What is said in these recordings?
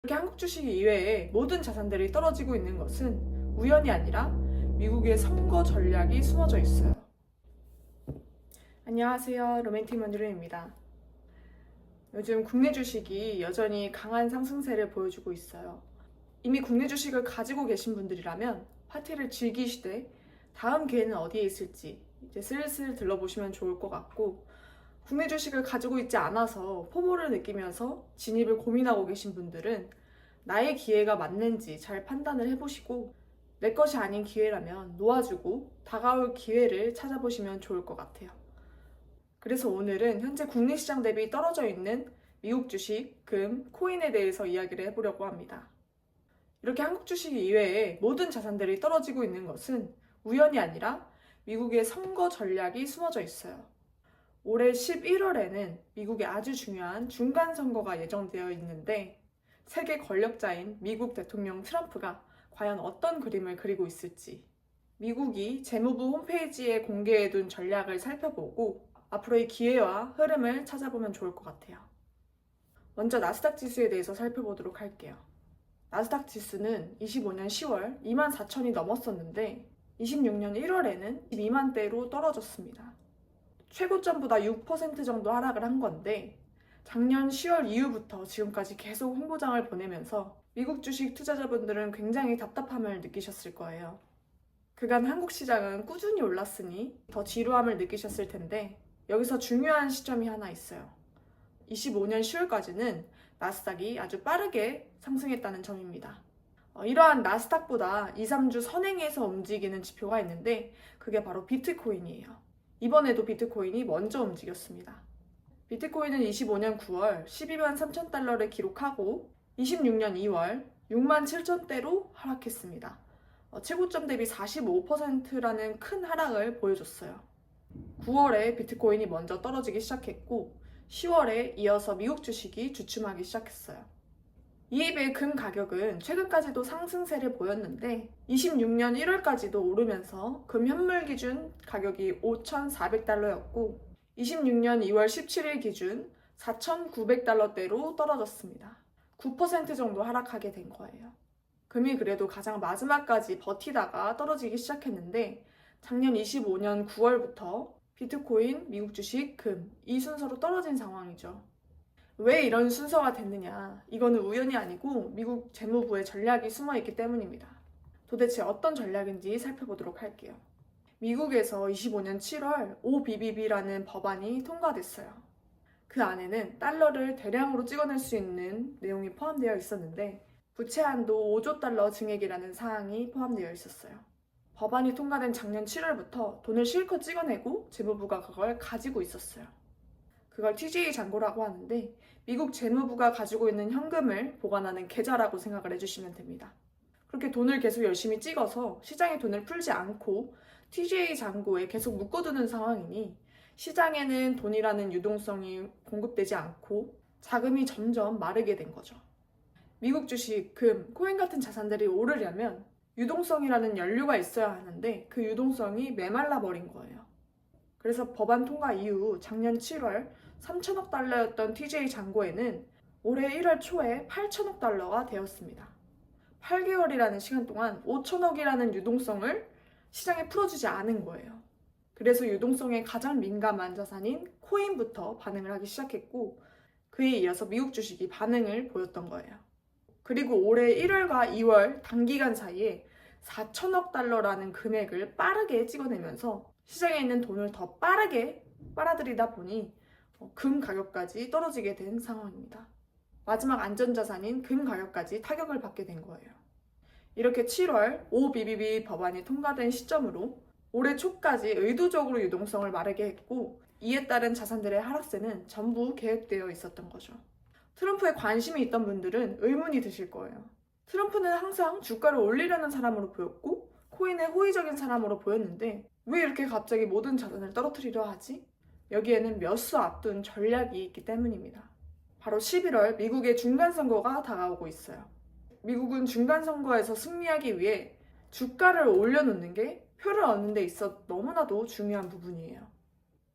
이렇게 한국 주식 이외에 모든 자산들이 떨어지고 있는 것은 우연이 아니라 미국의 선거 전략이 숨어져 있어요. 안녕하세요. 로맨틱 만두르입니다. 요즘 국내 주식이 여전히 강한 상승세를 보여주고 있어요. 이미 국내 주식을 가지고 계신 분들이라면 파티를 즐기시되 다음 기회는 어디에 있을지 이제 슬슬 들러보시면 좋을 것 같고, 국내 주식을 가지고 있지 않아서 포모를 느끼면서 진입을 고민하고 계신 분들은 나의 기회가 맞는지 잘 판단을 해보시고, 내 것이 아닌 기회라면 놓아주고 다가올 기회를 찾아보시면 좋을 것 같아요. 그래서 오늘은 현재 국내 시장 대비 떨어져 있는 미국 주식, 금, 코인에 대해서 이야기를 해보려고 합니다. 이렇게 한국 주식 이외에 모든 자산들이 떨어지고 있는 것은 우연이 아니라 미국의 선거 전략이 숨어져 있어요. 올해 11월에는 미국의 아주 중요한 중간 선거가 예정되어 있는데, 세계 권력자인 미국 대통령 트럼프가 과연 어떤 그림을 그리고 있을지 미국이 재무부 홈페이지에 공개해둔 전략을 살펴보고 앞으로의 기회와 흐름을 찾아보면 좋을 것 같아요. 먼저 나스닥 지수에 대해서 살펴보도록 할게요. 나스닥 지수는 25년 10월 24,000이 넘었었는데 26년 1월에는 12만대로 떨어졌습니다. 최고점보다 6% 정도 하락을 한 건데, 작년 10월 이후부터 지금까지 계속 홍보장을 보내면서 미국 주식 투자자분들은 굉장히 답답함을 느끼셨을 거예요. 그간 한국 시장은 꾸준히 올랐으니 더 지루함을 느끼셨을 텐데, 여기서 중요한 시점이 하나 있어요. 25년 10월까지는 나스닥이 아주 빠르게 상승했다는 점입니다. 이러한 나스닥보다 2, 3주 선행해서 움직이는 지표가 있는데, 그게 바로 비트코인이에요. 이번에도 비트코인이 먼저 움직였습니다. 비트코인은 25년 9월 12만 3천 달러를 기록하고 26년 2월 6만 7천 대로 하락했습니다. 최고점 대비 45%라는 큰 하락을 보여줬어요. 9월에 비트코인이 먼저 떨어지기 시작했고 10월에 이어서 미국 주식이 주춤하기 시작했어요. 이에 비해 금 가격은 최근까지도 상승세를 보였는데 26년 1월까지도 오르면서 금 현물 기준 가격이 5,400달러였고 26년 2월 17일 기준 4,900달러대로 떨어졌습니다. 9% 정도 하락하게 된 거예요. 금이 그래도 가장 마지막까지 버티다가 떨어지기 시작했는데, 작년 25년 9월부터 비트코인, 미국 주식, 금 이 순서로 떨어진 상황이죠. 왜 이런 순서가 됐느냐? 이거는 우연이 아니고 미국 재무부의 전략이 숨어있기 때문입니다. 도대체 어떤 전략인지 살펴보도록 할게요. 미국에서 25년 7월 OBBB라는 법안이 통과됐어요. 그 안에는 달러를 대량으로 찍어낼 수 있는 내용이 포함되어 있었는데, 부채 한도 5조 달러 증액이라는 사항이 포함되어 있었어요. 법안이 통과된 작년 7월부터 돈을 실컷 찍어내고 재무부가 그걸 가지고 있었어요. 그걸 TGA 잔고라고 하는데, 미국 재무부가 가지고 있는 현금을 보관하는 계좌라고 생각을 해주시면 됩니다. 그렇게 돈을 계속 열심히 찍어서 시장에 돈을 풀지 않고 TGA 잔고에 계속 묶어두는 상황이니 시장에는 돈이라는 유동성이 공급되지 않고 자금이 점점 마르게 된 거죠. 미국 주식, 금, 코인 같은 자산들이 오르려면 유동성이라는 연료가 있어야 하는데 그 유동성이 메말라 버린 거예요. 그래서 법안 통과 이후 작년 7월 3천억 달러였던 TGA 잔고에는 올해 1월 초에 8천억 달러가 되었습니다. 8개월이라는 시간 동안 5천억이라는 유동성을 시장에 풀어주지 않은 거예요. 그래서 유동성에 가장 민감한 자산인 코인부터 반응을 하기 시작했고, 그에 이어서 미국 주식이 반응을 보였던 거예요. 그리고 올해 1월과 2월 단기간 사이에 4천억 달러라는 금액을 빠르게 찍어내면서 시장에 있는 돈을 더 빠르게 빨아들이다 보니 금 가격까지 떨어지게 된 상황입니다. 마지막 안전자산인 금 가격까지 타격을 받게 된 거예요. 이렇게 7월 OBBB 법안이 통과된 시점으로 올해 초까지 의도적으로 유동성을 마르게 했고, 이에 따른 자산들의 하락세는 전부 계획되어 있었던 거죠. 트럼프에 관심이 있던 분들은 의문이 드실 거예요. 트럼프는 항상 주가를 올리려는 사람으로 보였고 코인에 호의적인 사람으로 보였는데 왜 이렇게 갑자기 모든 자산을 떨어뜨리려 하지? 여기에는 몇 수 앞둔 전략이 있기 때문입니다. 바로 11월 미국의 중간선거가 다가오고 있어요. 미국은 중간선거에서 승리하기 위해 주가를 올려놓는 게 표를 얻는 데 있어 너무나도 중요한 부분이에요.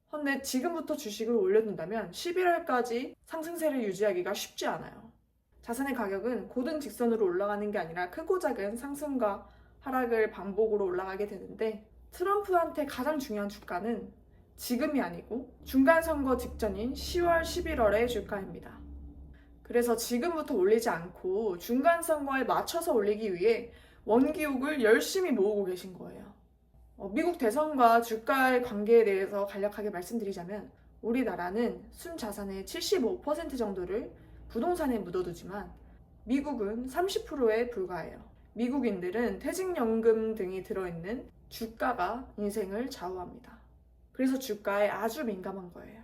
그런데 지금부터 주식을 올려둔다면 11월까지 상승세를 유지하기가 쉽지 않아요. 자산의 가격은 고든 직선으로 올라가는 게 아니라 크고 작은 상승과 하락을 반복으로 올라가게 되는데, 트럼프한테 가장 중요한 주가는 지금이 아니고 중간선거 직전인 10월, 11월의 주가입니다. 그래서 지금부터 올리지 않고 중간선거에 맞춰서 올리기 위해 원기옥을 열심히 모으고 계신 거예요. 미국 대선과 주가의 관계에 대해서 간략하게 말씀드리자면, 우리나라는 순자산의 75% 정도를 부동산에 묻어두지만 미국은 30%에 불과해요. 미국인들은 퇴직연금 등이 들어있는 주가가 인생을 좌우합니다. 그래서 주가에 아주 민감한 거예요.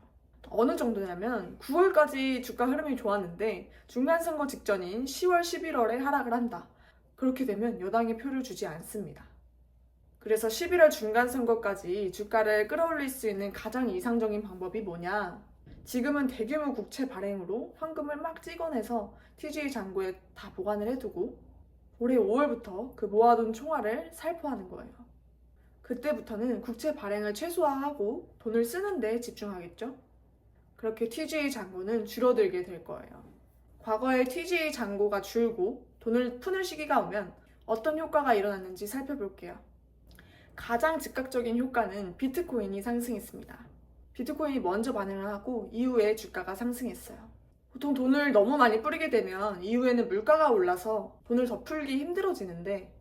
어느 정도냐면 9월까지 주가 흐름이 좋았는데 중간선거 직전인 10월, 11월에 하락을 한다. 그렇게 되면 여당에 표를 주지 않습니다. 그래서 11월 중간선거까지 주가를 끌어올릴 수 있는 가장 이상적인 방법이 뭐냐? 지금은 대규모 국채 발행으로 현금을 막 찍어내서 TGA 잔고에 다 보관을 해두고 올해 5월부터 그 모아둔 총알을 살포하는 거예요. 그때부터는 국채 발행을 최소화하고 돈을 쓰는 데 집중하겠죠? 그렇게 TGA 잔고는 줄어들게 될 거예요. 과거에 TGA 잔고가 줄고 돈을 푸는 시기가 오면 어떤 효과가 일어났는지 살펴볼게요. 가장 즉각적인 효과는 비트코인이 상승했습니다. 비트코인이 먼저 반응을 하고 이후에 주가가 상승했어요. 보통 돈을 너무 많이 뿌리게 되면 이후에는 물가가 올라서 돈을 더 풀기 힘들어지는데,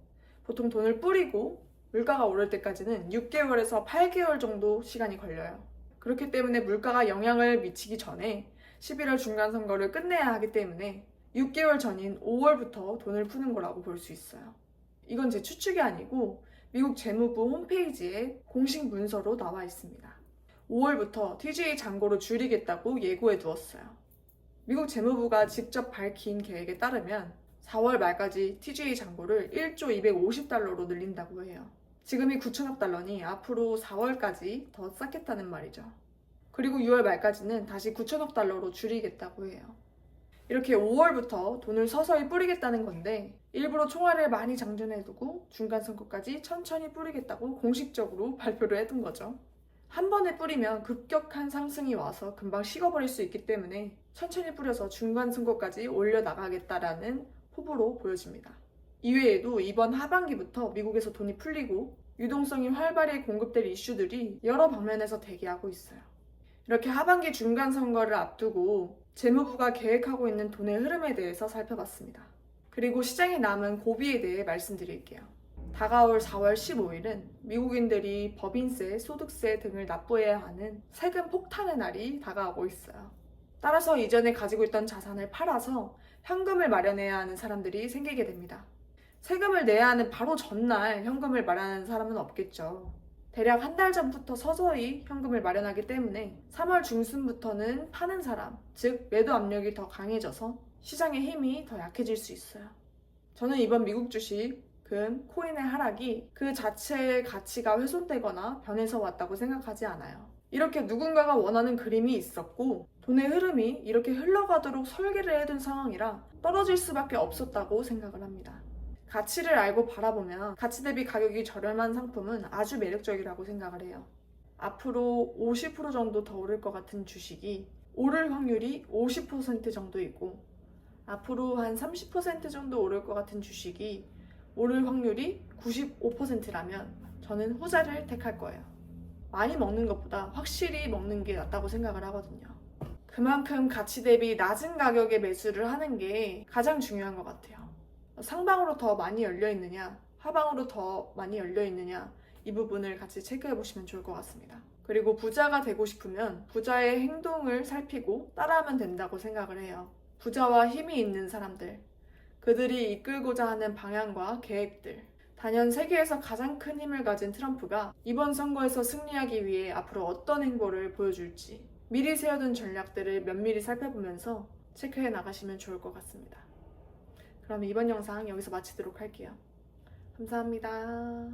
보통 돈을 뿌리고 물가가 오를 때까지는 6개월에서 8개월 정도 시간이 걸려요. 그렇기 때문에 물가가 영향을 미치기 전에 11월 중간선거를 끝내야 하기 때문에 6개월 전인 5월부터 돈을 푸는 거라고 볼 수 있어요. 이건 제 추측이 아니고 미국 재무부 홈페이지에 공식 문서로 나와 있습니다. 5월부터 TGA 잔고를 줄이겠다고 예고해 두었어요. 미국 재무부가 직접 밝힌 계획에 따르면 4월 말까지 TGA 잔고를 1조 250달러로 늘린다고 해요. 지금이 9천억 달러니 앞으로 4월까지 더 쌓겠다는 말이죠. 그리고 6월 말까지는 다시 9천억 달러로 줄이겠다고 해요. 이렇게 5월부터 돈을 서서히 뿌리겠다는 건데, 일부러 총알을 많이 장전해두고 중간선거까지 천천히 뿌리겠다고 공식적으로 발표를 해둔 거죠. 한 번에 뿌리면 급격한 상승이 와서 금방 식어버릴 수 있기 때문에 천천히 뿌려서 중간선거까지 올려나가겠다라는 포부로 보여집니다. 이외에도 이번 하반기부터 미국에서 돈이 풀리고 유동성이 활발히 공급될 이슈들이 여러 방면에서 대기하고 있어요. 이렇게 하반기 중간선거를 앞두고 재무부가 계획하고 있는 돈의 흐름에 대해서 살펴봤습니다. 그리고 시장에 남은 고비에 대해 말씀드릴게요. 다가올 4월 15일은 미국인들이 법인세, 소득세 등을 납부해야 하는 세금 폭탄의 날이 다가오고 있어요. 따라서 이전에 가지고 있던 자산을 팔아서 현금을 마련해야 하는 사람들이 생기게 됩니다. 세금을 내야 하는 바로 전날 현금을 마련하는 사람은 없겠죠. 대략 한 달 전부터 서서히 현금을 마련하기 때문에 3월 중순부터는 파는 사람, 즉 매도 압력이 더 강해져서 시장의 힘이 더 약해질 수 있어요. 저는 이번 미국 주식, 금, 코인의 하락이 그 자체의 가치가 훼손되거나 변해서 왔다고 생각하지 않아요. 이렇게 누군가가 원하는 그림이 있었고 돈의 흐름이 이렇게 흘러가도록 설계를 해둔 상황이라 떨어질 수밖에 없었다고 생각을 합니다. 가치를 알고 바라보면 가치 대비 가격이 저렴한 상품은 아주 매력적이라고 생각을 해요. 앞으로 50% 정도 더 오를 것 같은 주식이 오를 확률이 50% 정도이고, 앞으로 한 30% 정도 오를 것 같은 주식이 오를 확률이 95%라면 저는 후자를 택할 거예요. 많이 먹는 것보다 확실히 먹는 게 낫다고 생각을 하거든요. 그만큼 가치 대비 낮은 가격에 매수를 하는 게 가장 중요한 것 같아요. 상방으로 더 많이 열려 있느냐, 하방으로 더 많이 열려 있느냐, 이 부분을 같이 체크해 보시면 좋을 것 같습니다. 그리고 부자가 되고 싶으면 부자의 행동을 살피고 따라하면 된다고 생각을 해요. 부자와 힘이 있는 사람들, 그들이 이끌고자 하는 방향과 계획들, 단연 세계에서 가장 큰 힘을 가진 트럼프가 이번 선거에서 승리하기 위해 앞으로 어떤 행보를 보여줄지 미리 세워둔 전략들을 면밀히 살펴보면서 체크해 나가시면 좋을 것 같습니다. 그럼 이번 영상 여기서 마치도록 할게요. 감사합니다.